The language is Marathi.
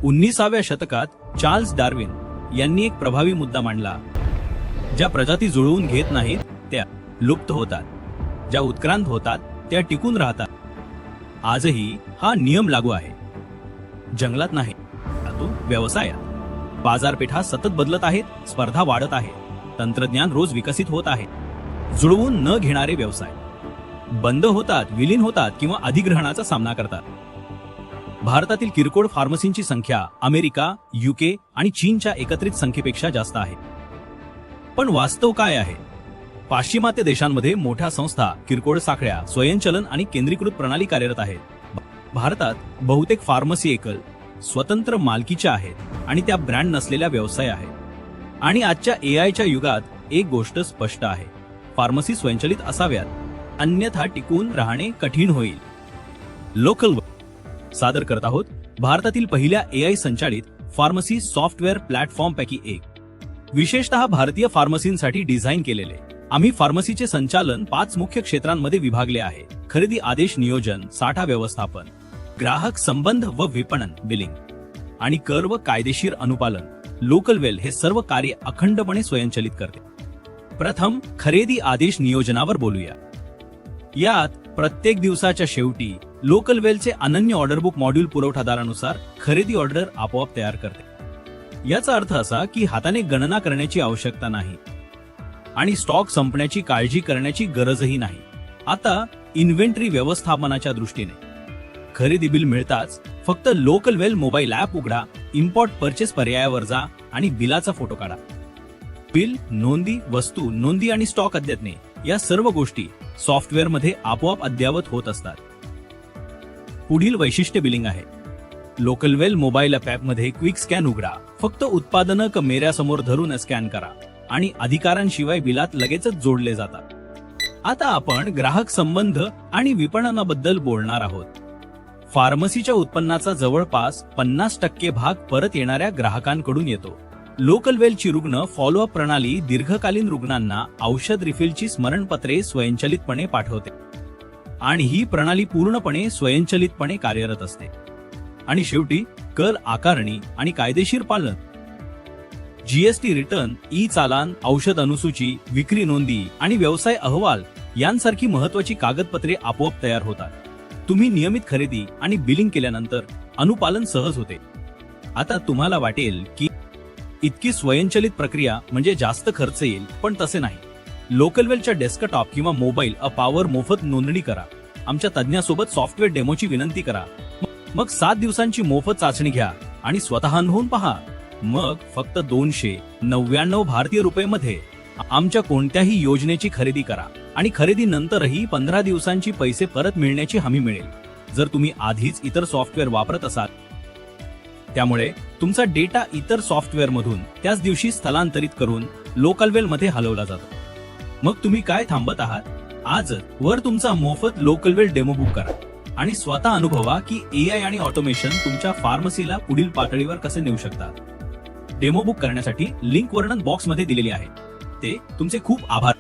19व्या शतकात चार्ल्स डार्विन यांनी एक प्रभावी मुद्दा मांडला. ज्या प्रजाती जुळवून घेत नाहीत त्या लुप्त होतात, ज्या उत्क्रांत होतात त्या टिकून राहतात. आजही हा नियम लागू आहे. जंगलात नाही, परंतु व्यवसायात. बाजारपेठा सतत बदलत आहेत, स्पर्धा वाढत आहे, तंत्रज्ञान रोज विकसित होत आहे. जुळवून न घेणारे व्यवसाय बंद होतात, विलीन होतात किंवा अधिग्रहणाचा सामना करतात. भारतातील किरकोळ फार्मसींची संख्या अमेरिका, UK आणि चीनच्या एकत्रित संख्येपेक्षा जास्त आहे. पण वास्तव काय आहे? पाश्चिमात्य देशांमध्ये मोठ्या संस्था, किरकोळ साखळ्या, स्वयंचलन आणि केंद्रीकृत प्रणाली कार्यरत आहेत. भारतात बहुतेक फार्मसी एकल, स्वतंत्र मालकीच्या आहेत आणि त्या ब्रँड नसलेल्या व्यवसाय आहेत. आणि आजच्या AIच्या युगात एक गोष्ट स्पष्ट आहे: फार्मसी स्वयंचलित असाव्यात, अन्यथा टिकून राहणे कठीण होईल. लोकल सादर करत आहोत भारतातील पहिल्या AI संचालित फार्मसी सॉफ्टवेअर प्लॅटफॉर्मपैकी एक. विशेषतः भारतीय फार्मसींसाठी डिझाइन केलेले. आम्ही फार्मसीचे संचालन 5 मुख्य क्षेत्रांमध्ये विभागले आहे: खरेदी, आदेश, नियोजन, साठा व्यवस्थापन, ग्राहक संबंध व विपणन, बिलिंग आणि कर व कायदेशीर अनुपालन. लोकलवेल हे सर्व कार्य अखंडपणे स्वयंचलित करते. प्रथम खरेदी आदेश नियोजनावर बोलूया. यात प्रत्येक दिवसाच्या शेवटी लोकलवेलचे अनन्य ऑर्डर बुक मॉड्यूल पुरवठादारानुसार खरेदी ऑर्डर आपोआप तयार करते. याचा अर्थ असा की हाताने गणना करण्याची आवश्यकता नाही आणि स्टॉक संपण्याची काळजी करण्याची गरजही नाही. आता इन्व्हेंटरी व्यवस्थापनाच्या दृष्टीने खरेदी बिल मिळताच फक्त लोकलवेल मोबाईल ॲप उघडा, इम्पॉर्ट परचेस पर्यायावर जा आणि बिलाचा फोटो काढा. बिल, नोंदी, वस्तू नोंदी आणि स्टॉक अद्यतने या सर्व गोष्टी सॉफ्टवेअरमध्ये आपोआप अद्ययावत होत असतात. पुढील वैशिष्ट्य बिलिंग आहे. लोकलवेल मोबाईल ॲपमध्ये क्विक स्कॅन उघडा, फक्त उत्पादनं मेऱ्यासमोर धरून स्कॅन करा आणि अधिकारांशिवाय बिलात लगेचच जोडले जातात. आता आपण ग्राहक संबंध आणि विपणनाबद्दल बोलणार आहोत. फार्मसीच्या उत्पन्नाचा जवळपास 50% भाग परत येणाऱ्या ग्राहकांकडून येतो. लोकलवेलची रुग्ण फॉलोअप प्रणाली दीर्घकालीन रुग्णांना औषध रिफिलची स्मरणपत्रे स्वयंचलितपणे पाठवते आणि ही प्रणाली पूर्णपणे स्वयंचलितपणे कार्यरत असते. आणि शेवटी कर आकारणी आणि कायदेशीर पालन. GST रिटर्न, चालान, औषध अनुसूची, विक्री नोंदी आणि व्यवसाय अहवाल यांसारखी महत्त्वाची कागदपत्रे आपोआप तयार होतात. तुम्ही नियमित खरेदी आणि बिलिंग केल्यानंतर अनुपालन सहज होते. आता तुम्हाला वाटेल की इतकी स्वयंचलित प्रक्रिया म्हणजे जास्त खर्च येईल, पण तसे नाही. लोकलवेलच्या डेस्कटॉप किंवा मोबाईल ॲपवर मोफत नोंदणी करा. आमच्या तज्ञासोबत सॉफ्टवेअर डेमोची विनंती करा. मग 7 दिवसांची मोफत चाचणी घ्या आणि स्वतः अनुभवून पहा. मग फक्त 299 भारतीय रुपये आमच्या कोणत्याही योजनेची खरेदी करा आणि खरेदी नंतरही 15 दिवसांची पैसे परत मिळण्याची हमी मिळेल, जर तुम्ही आधीच इतर सॉफ्टवेअर वापरत असाल. त्यामुळे तुमचा डेटा इतर सॉफ्टवेअरमधून त्याच दिवशी स्थलांतरित करून लोकलवेलमध्ये हलवला जातो. मग तुम्ही काय थांबत आहात? आजच वर तुमचा मोफत लोकलवेल डेमो बुक करा आणि स्वतः अनुभवा की AI आणि ऑटोमेशन तुमच्या फार्मसीला पुढील पातळीवर कसे नेऊ शकतात. डेमो बुक करण्यासाठी लिंक वर्णन बॉक्समध्ये दिलेली आहे. ते तुमचे खूप आभार.